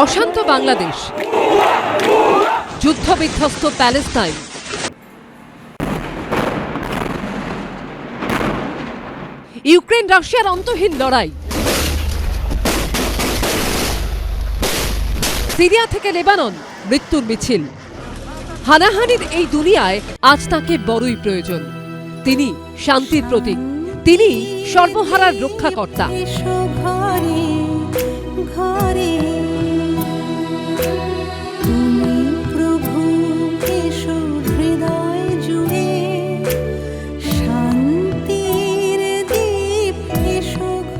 অশান্ত বাংলাদেশ, যুদ্ধবিধ্বস্ত Palestine, Ukraine রাশিয়ার অন্তহীন লড়াই, সিরিয়া থেকে লেবানন মৃত্যুর মিছিল। হানাহানির এই দুনিয়ায় আজ তাকে বড়ই প্রয়োজন। তিনি শান্তির প্রতীক, তিনি সর্বহারার রক্ষাকর্তা।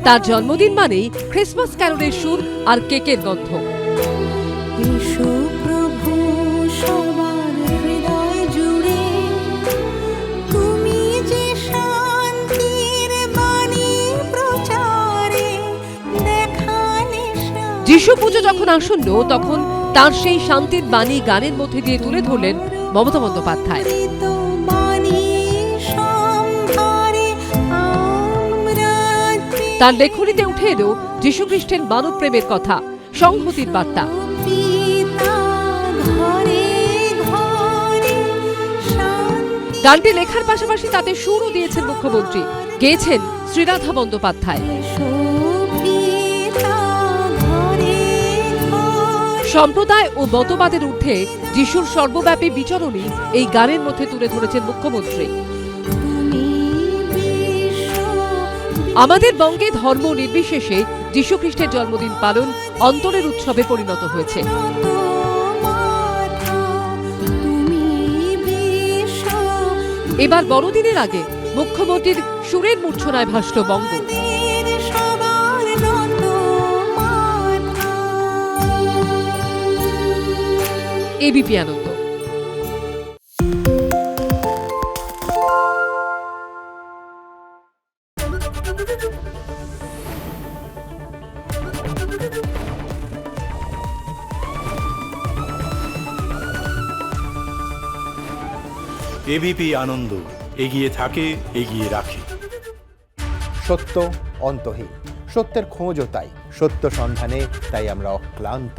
তার জন্মদিন মানেই ক্রিসমাস ক্যারলের সুর আর কেকের গন্ধ। যিশু পুজো যখন আসন্ন, তখন তার সেই শান্তির বাণী গানের মধ্যে দিয়ে তুলে ধরলেন মমতা বন্দ্যোপাধ্যায়। তার লেখনীতে উঠে এলো যীশুখ্রিস্টের মানব প্রেমের কথা, সংহতির বার্তা। গানটি লেখার পাশাপাশি তাতে সুরও দিয়েছেন মুখ্যমন্ত্রী, গেয়েছেন শ্রীরাধা বন্দ্যোপাধ্যায়। সম্প্রদায় ও মতবাদের ঊর্ধ্বে যিশুর সর্বব্যাপী বিচরণই এই গানের মধ্যে তুলে ধরেছেন মুখ্যমন্ত্রী। আমাদের বঙ্গে ধর্ম নির্বিশেষে যীশুখ্রিস্টের জন্মদিন পালন অন্তরের উৎসবে পরিণত হয়েছে। এবার বড়দিনের আগে মুখ্যমন্ত্রীর সুরের মূর্ছনায় ভাসল বঙ্গ। এবিপি আনন্দ। এবিপি আনন্দ, এগিয়ে থাকে, এগিয়ে রাখে। সত্য অন্তহীন, সত্যের খোঁজও তাই, সত্য সন্ধানে তাই আমরা অক্লান্ত,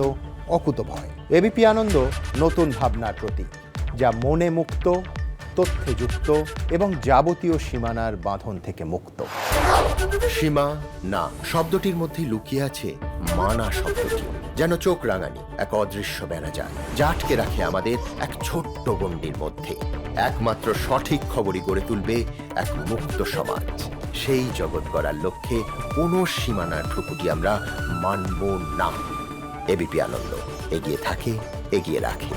অকুতভয়। এবিপি আনন্দ নতুন ভাবনার প্রতীক, যা মনে মুক্ত, তথ্যে যুক্ত এবং যাবতীয় সীমানার বাঁধন থেকে মুক্ত। সীমা না শব্দটির মধ্যে লুকিয়ে আছে মানা শব্দটি, যেন চোখ রাঙানি এক অদৃশ্য বেড়াজাল, যা আটকে রাখে আমাদের এক ছোট্ট গণ্ডির মধ্যে। একমাত্র সঠিক খবরই গড়ে তুলবে এক মুক্ত সমাজ। সেই জগৎ গড়ার লক্ষ্যে কোনো সীমানার ঠুকুটি আমরা মানব না। এবিপি আনন্দ, এগিয়ে থাকে, এগিয়ে রাখে।